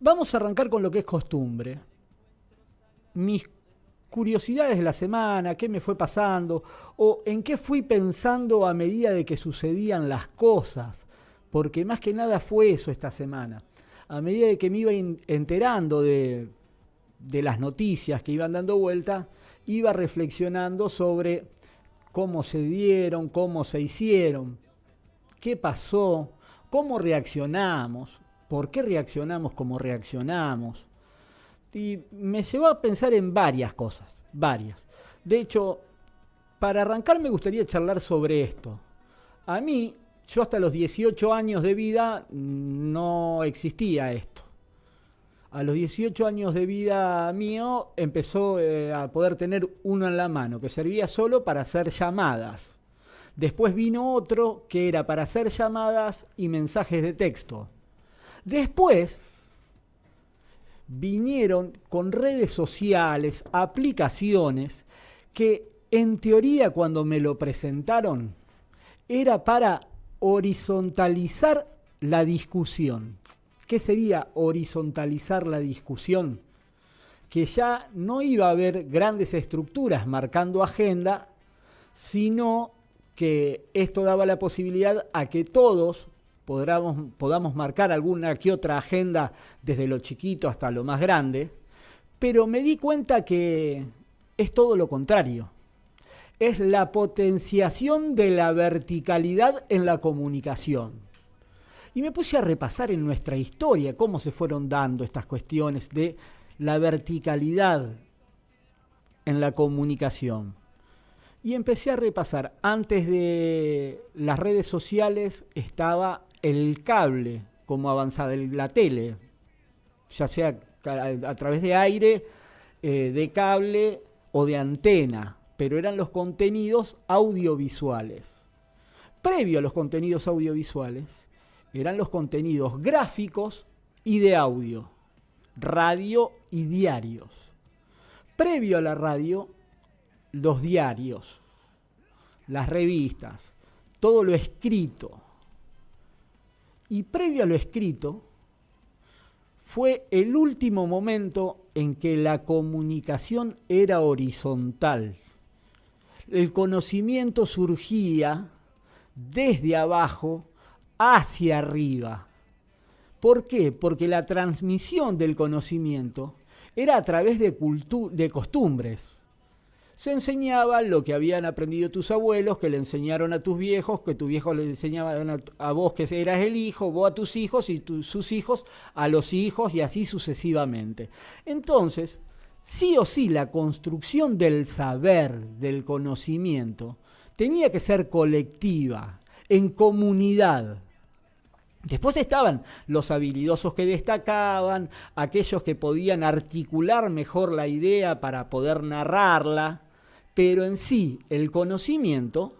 Vamos a arrancar con lo que es costumbre. Mis curiosidades de la semana, qué me fue pasando o en qué fui pensando a medida de que sucedían las cosas. Porque más que nada fue eso esta semana. A medida de que me iba enterando de las noticias que iban dando vuelta, iba reflexionando sobre cómo se dieron, cómo se hicieron, qué pasó, cómo reaccionamos, por qué reaccionamos como reaccionamos. Y me llevó a pensar en varias cosas, varias. De hecho, para arrancar me gustaría charlar sobre esto. A mí, yo hasta los 18 años de vida no existía esto. A los 18 años de vida mío empezó a poder tener uno en la mano, que servía solo para hacer llamadas. Después vino otro que era para hacer llamadas y mensajes de texto. Después vinieron con redes sociales, aplicaciones, que en teoría cuando me lo presentaron era para horizontalizar la discusión. ¿Qué sería horizontalizar la discusión? Que ya no iba a haber grandes estructuras marcando agenda, sino que esto daba la posibilidad a que todos podamos marcar alguna que otra agenda desde lo chiquito hasta lo más grande, pero me di cuenta que es todo lo contrario. Es la potenciación de la verticalidad en la comunicación. Y me puse a repasar en nuestra historia cómo se fueron dando estas cuestiones de la verticalidad en la comunicación. Y empecé a repasar. Antes de las redes sociales estaba el cable como avanzada, la tele, ya sea a través de aire, de cable o de antena, pero eran los contenidos audiovisuales. Previo a los contenidos audiovisuales, eran los contenidos gráficos y de audio, radio y diarios. Previo a la radio, los diarios, las revistas, todo lo escrito. Y previo a lo escrito, fue el último momento en que la comunicación era horizontal. El conocimiento surgía desde abajo hacia arriba. ¿Por qué? Porque la transmisión del conocimiento era a través de costumbres. Se enseñaba lo que habían aprendido tus abuelos, que le enseñaron a tus viejos, que tus viejos le enseñaban a vos que eras el hijo, vos a tus hijos y sus hijos a los hijos y así sucesivamente. Entonces, sí o sí, la construcción del saber, del conocimiento, tenía que ser colectiva, en comunidad. Después estaban los habilidosos que destacaban, aquellos que podían articular mejor la idea para poder narrarla, pero en sí el conocimiento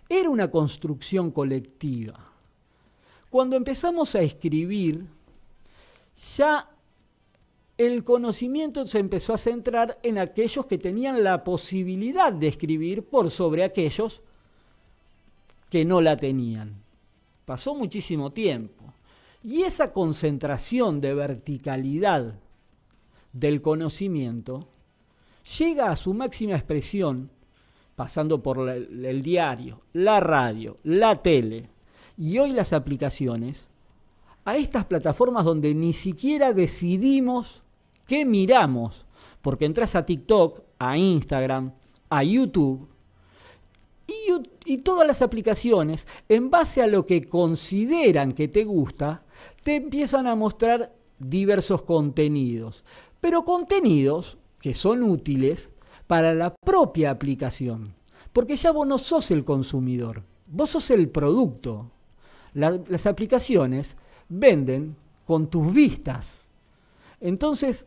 era una construcción colectiva. Cuando empezamos a escribir, ya el conocimiento se empezó a centrar en aquellos que tenían la posibilidad de escribir por sobre aquellos que no la tenían. Pasó muchísimo tiempo. Y esa concentración de verticalidad del conocimiento llega a su máxima expresión pasando por el diario, la radio, la tele y hoy las aplicaciones, a estas plataformas donde ni siquiera decidimos qué miramos, porque entras a TikTok, a Instagram, a YouTube, y todas las aplicaciones, en base a lo que consideran que te gusta, te empiezan a mostrar diversos contenidos. Pero contenidos que son útiles para la propia aplicación. Porque ya vos no sos el consumidor, vos sos el producto. Las aplicaciones venden con tus vistas. Entonces,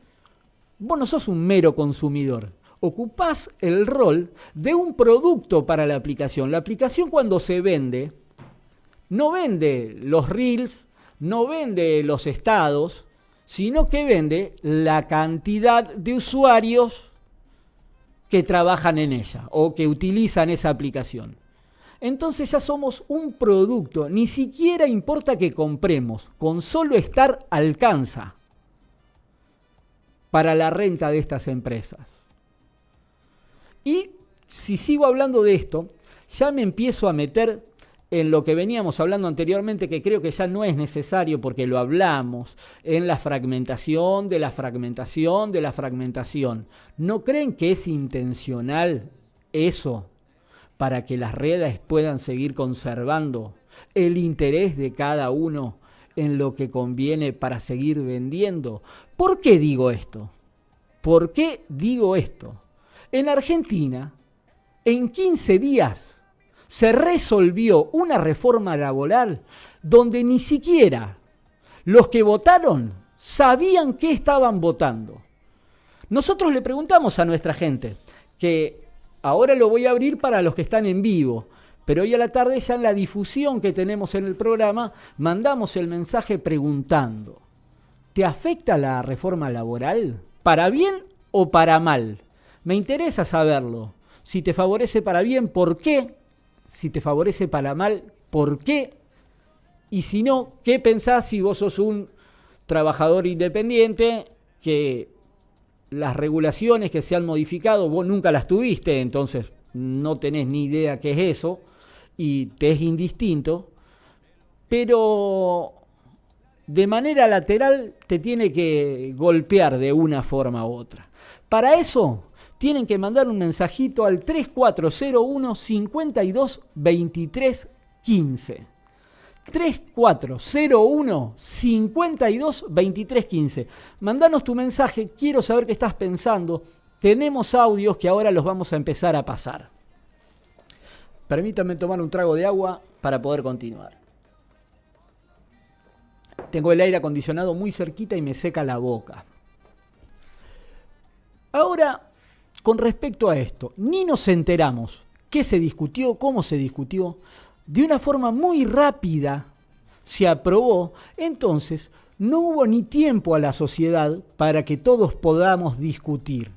vos no sos un mero consumidor. Ocupás el rol de un producto para la aplicación. La aplicación cuando se vende, no vende los reels, no vende los estados, sino que vende la cantidad de usuarios que trabajan en ella o que utilizan esa aplicación. Entonces ya somos un producto, ni siquiera importa que compremos, con solo estar alcanza. para la renta de estas empresas. Y si sigo hablando de esto, ya me empiezo a meter en lo que veníamos hablando anteriormente, que creo que ya no es necesario porque lo hablamos, en la fragmentación de la fragmentación de la fragmentación. ¿No creen que es intencional eso para que las redes puedan seguir conservando el interés de cada uno en lo que conviene para seguir vendiendo? ¿Por qué digo esto? ¿Por qué digo esto? En Argentina, en 15 días, se resolvió una reforma laboral donde ni siquiera los que votaron sabían qué estaban votando. Nosotros le preguntamos a nuestra gente, que ahora lo voy a abrir para los que están en vivo, pero hoy a la tarde ya en la difusión que tenemos en el programa mandamos el mensaje preguntando: ¿te afecta la reforma laboral? ¿Para bien o para mal? Me interesa saberlo. Si te favorece para bien, ¿por qué? Si te favorece para mal, ¿por qué? Y si no, ¿qué pensás si vos sos un trabajador independiente que las regulaciones que se han modificado vos nunca las tuviste, entonces no tenés ni idea qué es eso y te es indistinto, pero de manera lateral te tiene que golpear de una forma u otra? Para eso tienen que mandar un mensajito al 3401 52 23 15. 3401 52 23 15. Mandanos tu mensaje, quiero saber qué estás pensando. Tenemos audios que ahora los vamos a empezar a pasar. Permítanme tomar un trago de agua para poder continuar. Tengo el aire acondicionado muy cerquita y me seca la boca. Ahora, con respecto a esto, ni nos enteramos qué se discutió, cómo se discutió. De una forma muy rápida se aprobó, entonces no hubo ni tiempo a la sociedad para que todos podamos discutir.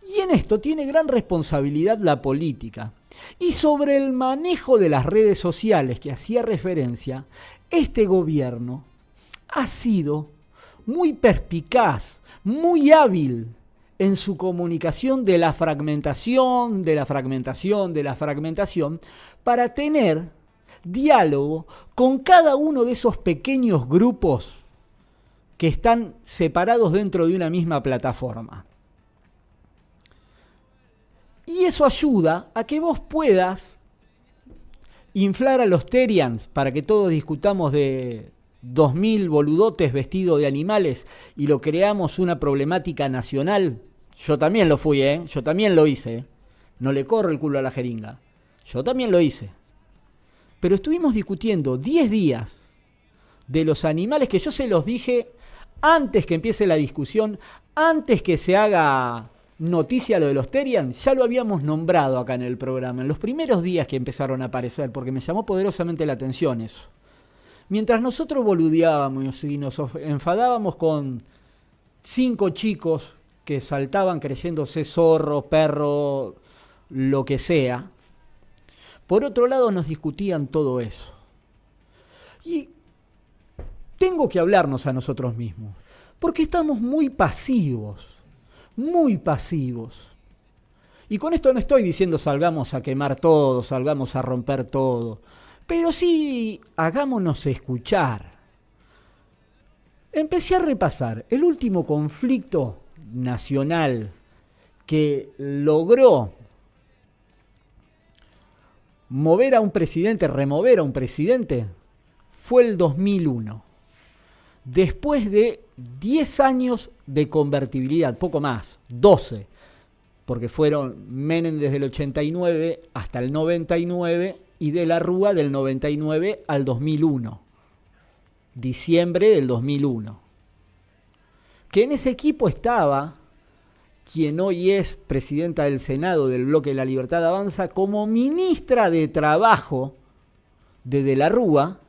Y en esto tiene gran responsabilidad la política. Y sobre el manejo de las redes sociales que hacía referencia, este gobierno ha sido muy perspicaz, muy hábil en su comunicación de la fragmentación, para tener diálogo con cada uno de esos pequeños grupos que están separados dentro de una misma plataforma. Y eso ayuda a que vos puedas inflar a los Terians para que todos discutamos de 2000 boludotes vestidos de animales y lo creamos una problemática nacional. Yo también lo fui, yo también lo hice. No le corro el culo a la jeringa. Yo también lo hice. Pero estuvimos discutiendo 10 días de los animales que yo se los dije antes que empiece la discusión, antes que se haga noticia lo de los Terian, ya lo habíamos nombrado acá en el programa, en los primeros días que empezaron a aparecer, porque me llamó poderosamente la atención eso. Mientras nosotros boludeábamos y nos enfadábamos con 5 chicos que saltaban creyéndose zorro, perro, lo que sea, por otro lado nos discutían todo eso. Y tengo que hablarnos a nosotros mismos, porque estamos muy pasivos, muy pasivos. Y con esto no estoy diciendo salgamos a quemar todo, salgamos a romper todo, pero sí hagámonos escuchar. Empecé a repasar el último conflicto nacional que logró remover a un presidente, fue el 2001. Después de 10 años de convertibilidad, poco más, 12, porque fueron Menem desde el 89 hasta el 99 y de la Rúa del 99 al 2001, diciembre del 2001. Que en ese equipo estaba quien hoy es presidenta del Senado del Bloque de la Libertad Avanza como ministra de Trabajo de la Rúa,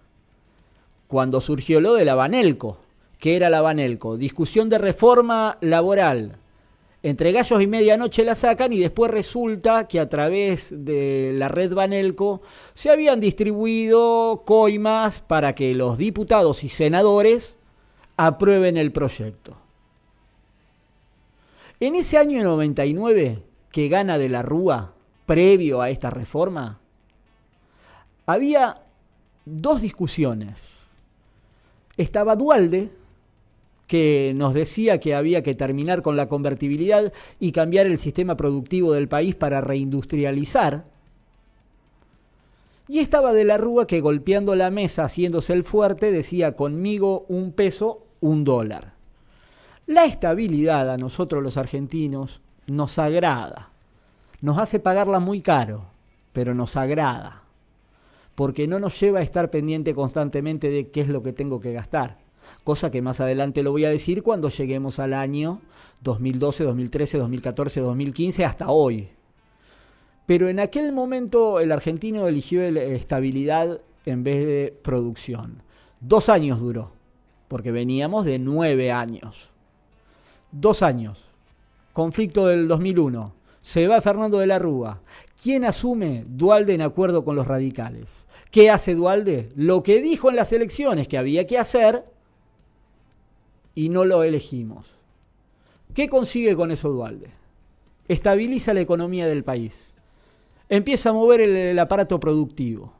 cuando surgió lo de la Banelco. ¿Qué era la Banelco? Discusión de reforma laboral. Entre gallos y medianoche la sacan y después resulta que a través de la red Banelco se habían distribuido coimas para que los diputados y senadores aprueben el proyecto. En ese año 99 que gana de la Rúa, previo a esta reforma, había dos discusiones. Estaba Duhalde, que nos decía que había que terminar con la convertibilidad y cambiar el sistema productivo del país para reindustrializar. Y estaba de la Rúa que, golpeando la mesa, haciéndose el fuerte, decía: conmigo un peso, un dólar. La estabilidad a nosotros los argentinos nos agrada. Nos hace pagarla muy caro, pero nos agrada. Porque no nos lleva a estar pendiente constantemente de qué es lo que tengo que gastar. Cosa que más adelante lo voy a decir cuando lleguemos al año 2012, 2013, 2014, 2015, hasta hoy. Pero en aquel momento el argentino eligió estabilidad en vez de producción. 2 años duró, porque veníamos de 9 años. 2 años. Conflicto del 2001. Se va Fernando de la Rúa. ¿Quién asume? Duhalde, en acuerdo con los radicales. ¿Qué hace Duhalde? Lo que dijo en las elecciones que había que hacer, y no lo elegimos. ¿Qué consigue con eso Duhalde? Estabiliza la economía del país. Empieza a mover el aparato productivo.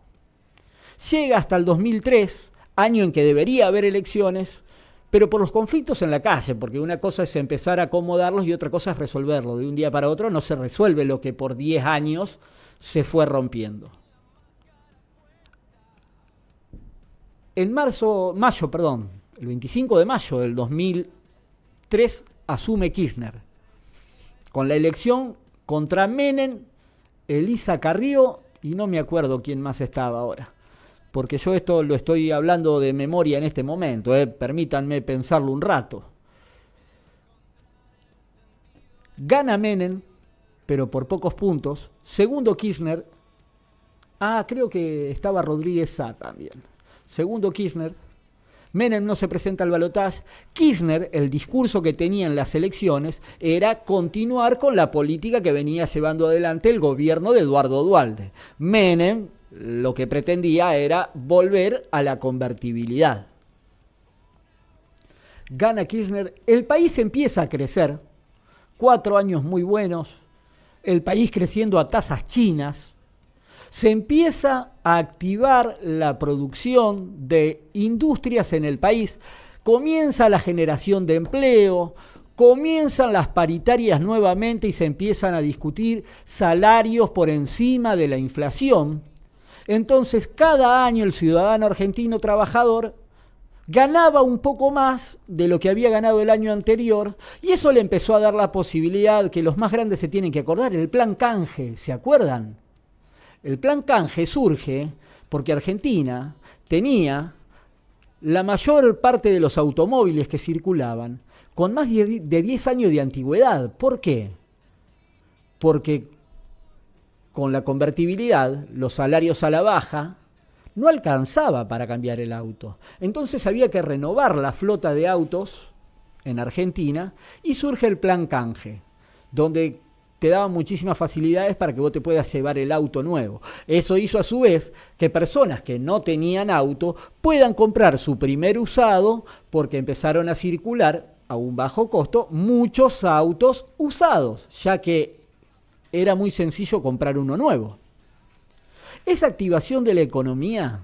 Llega hasta el 2003, año en que debería haber elecciones, pero por los conflictos en la calle, porque una cosa es empezar a acomodarlos y otra cosa es resolverlo. De un día para otro no se resuelve lo que por 10 años se fue rompiendo. El 25 de mayo del 2003 asume Kirchner, con la elección contra Menem, Elisa Carrió y no me acuerdo quién más estaba ahora, porque yo esto lo estoy hablando de memoria en este momento, permítanme pensarlo un rato. Gana Menem, pero por pocos puntos. Segundo Kirchner. Creo que estaba Rodríguez Sá también. Segundo Kirchner. Menem no se presenta al balotaje. Kirchner, el discurso que tenía en las elecciones era continuar con la política que venía llevando adelante el gobierno de Eduardo Duhalde. Menem lo que pretendía era volver a la convertibilidad. Gana Kirchner, el país empieza a crecer, 4 años muy buenos, el país creciendo a tasas chinas. Se empieza a activar la producción de industrias en el país, comienza la generación de empleo, comienzan las paritarias nuevamente y se empiezan a discutir salarios por encima de la inflación. Entonces, cada año el ciudadano argentino trabajador ganaba un poco más de lo que había ganado el año anterior, y eso le empezó a dar la posibilidad que los más grandes se tienen que acordar, el plan canje, ¿se acuerdan? El plan canje surge porque Argentina tenía la mayor parte de los automóviles que circulaban con más de 10 años de antigüedad. ¿Por qué? Porque con la convertibilidad, los salarios a la baja, no alcanzaba para cambiar el auto. Entonces había que renovar la flota de autos en Argentina y surge el plan canje, donde te daba muchísimas facilidades para que vos te puedas llevar el auto nuevo. Eso hizo a su vez que personas que no tenían auto puedan comprar su primer usado, porque empezaron a circular a un bajo costo muchos autos usados, ya que era muy sencillo comprar uno nuevo. Esa activación de la economía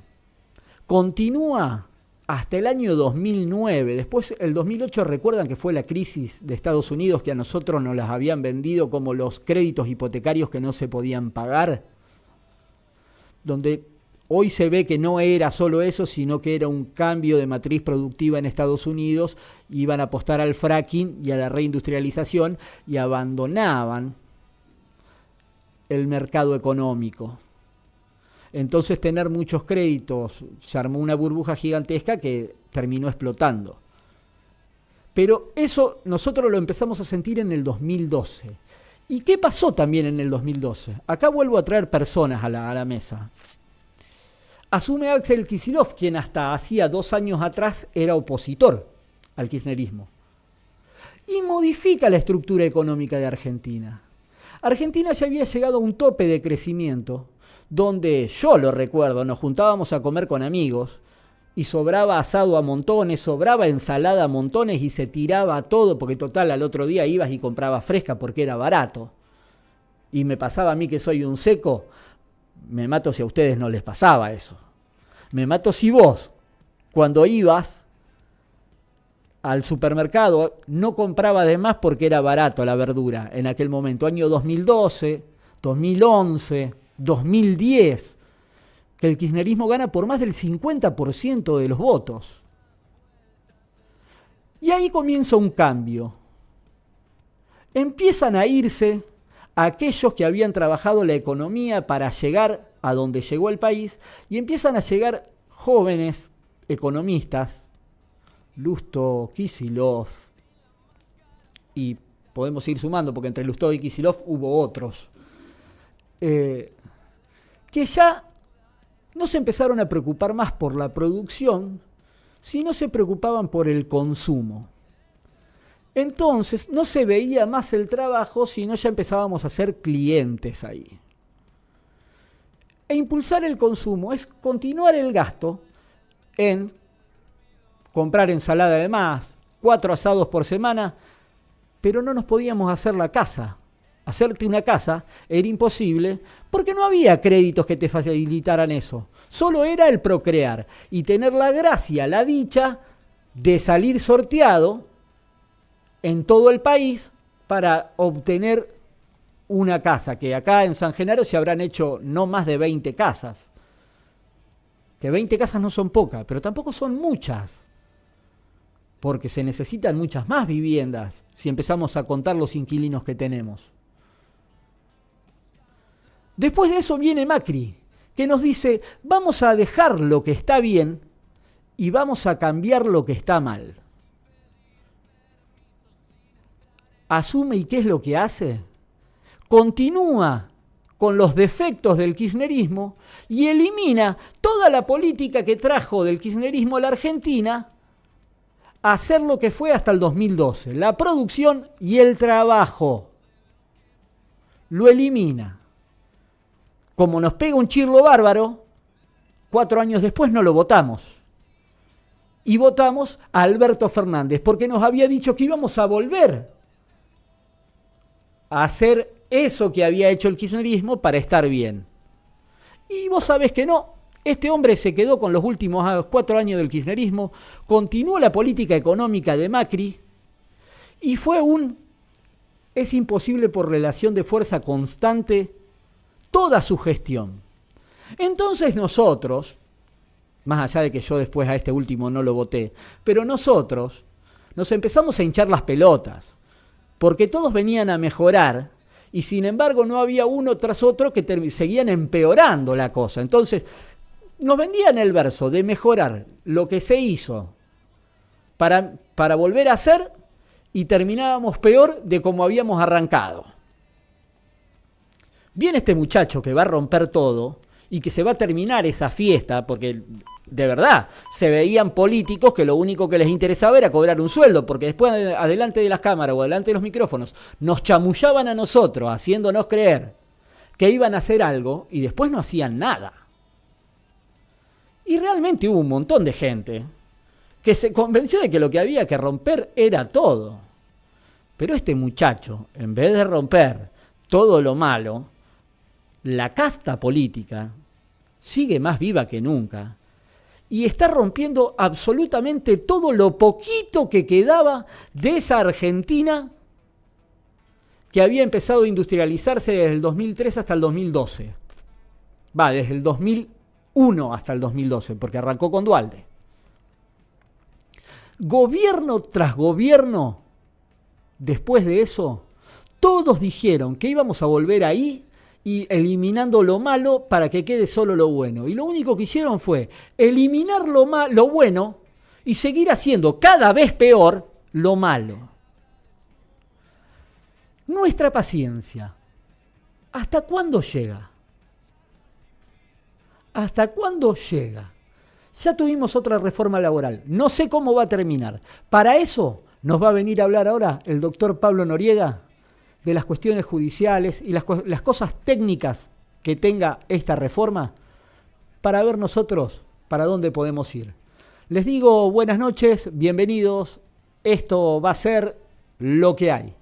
continúa hasta el año 2009. Después, el 2008, recuerdan que fue la crisis de Estados Unidos, que a nosotros nos las habían vendido como los créditos hipotecarios que no se podían pagar, donde hoy se ve que no era solo eso, sino que era un cambio de matriz productiva en Estados Unidos. Iban a apostar al fracking y a la reindustrialización y abandonaban el mercado económico. Entonces, tener muchos créditos, se armó una burbuja gigantesca que terminó explotando. Pero eso nosotros lo empezamos a sentir en el 2012. ¿Y qué pasó también en el 2012? Acá vuelvo a traer personas a la mesa. Asume Axel Kicillof, quien hasta hacía 2 años atrás era opositor al kirchnerismo, y modifica la estructura económica de Argentina. Argentina ya había llegado a un tope de crecimiento, donde yo lo recuerdo, nos juntábamos a comer con amigos y sobraba asado a montones, sobraba ensalada a montones y se tiraba todo, porque total al otro día ibas y comprabas fresca porque era barato. Y me pasaba a mí que soy un seco, me mato si a ustedes no les pasaba eso. Me mato si vos, cuando ibas al supermercado, no compraba de más porque era barato la verdura en aquel momento, año 2012, 2011, 2010. Que el kirchnerismo gana por más del 50% de los votos. Y ahí comienza un cambio. Empiezan a irse aquellos que habían trabajado la economía para llegar a donde llegó el país y empiezan a llegar jóvenes economistas, Lustó, Kicillof, y podemos ir sumando porque entre Lustó y Kicillof hubo otros, que ya no se empezaron a preocupar más por la producción, sino se preocupaban por el consumo. Entonces no se veía más el trabajo, sino ya empezábamos a ser clientes ahí. E impulsar el consumo es continuar el gasto en comprar ensalada de más, 4 asados por semana, pero no nos podíamos hacer la casa. Hacerte una casa era imposible porque no había créditos que te facilitaran eso. Solo era el procrear y tener la gracia, la dicha de salir sorteado en todo el país para obtener una casa, que acá en San Genaro se habrán hecho no más de 20 casas. Que 20 casas no son pocas, pero tampoco son muchas, porque se necesitan muchas más viviendas si empezamos a contar los inquilinos que tenemos. Después de eso viene Macri, que nos dice, vamos a dejar lo que está bien y vamos a cambiar lo que está mal. Asume, ¿y qué es lo que hace? Continúa con los defectos del kirchnerismo y elimina toda la política que trajo del kirchnerismo a la Argentina a hacer lo que fue hasta el 2012, la producción y el trabajo. Lo elimina. Como nos pega un chirlo bárbaro, 4 años después no lo votamos. Y votamos a Alberto Fernández, porque nos había dicho que íbamos a volver a hacer eso que había hecho el kirchnerismo para estar bien. Y vos sabés que no. Este hombre se quedó con los últimos 4 años del kirchnerismo, continuó la política económica de Macri y es imposible por relación de fuerza constante toda su gestión. Entonces nosotros, más allá de que yo después a este último no lo voté, pero nosotros nos empezamos a hinchar las pelotas, porque todos venían a mejorar y sin embargo no había uno tras otro que seguían empeorando la cosa. Entonces nos vendían el verso de mejorar lo que se hizo para volver a hacer y terminábamos peor de como habíamos arrancado. Viene este muchacho que va a romper todo y que se va a terminar esa fiesta, porque de verdad se veían políticos que lo único que les interesaba era cobrar un sueldo, porque después adelante de las cámaras o adelante de los micrófonos nos chamullaban a nosotros haciéndonos creer que iban a hacer algo y después no hacían nada. Y realmente hubo un montón de gente que se convenció de que lo que había que romper era todo. Pero este muchacho, en vez de romper todo lo malo, la casta política sigue más viva que nunca y está rompiendo absolutamente todo lo poquito que quedaba de esa Argentina que había empezado a industrializarse desde el 2003 hasta el 2012. Desde el 2001 hasta el 2012, porque arrancó con Duhalde. Gobierno tras gobierno, después de eso, todos dijeron que íbamos a volver ahí y eliminando lo malo para que quede solo lo bueno. Y lo único que hicieron fue eliminar lo bueno y seguir haciendo cada vez peor lo malo. Nuestra paciencia, ¿hasta cuándo llega? ¿Hasta cuándo llega? Ya tuvimos otra reforma laboral. No sé cómo va a terminar. Para eso nos va a venir a hablar ahora el doctor Pablo Noriega de las cuestiones judiciales y las cosas técnicas que tenga esta reforma para ver nosotros para dónde podemos ir. Les digo buenas noches, bienvenidos. Esto va a ser lo que hay.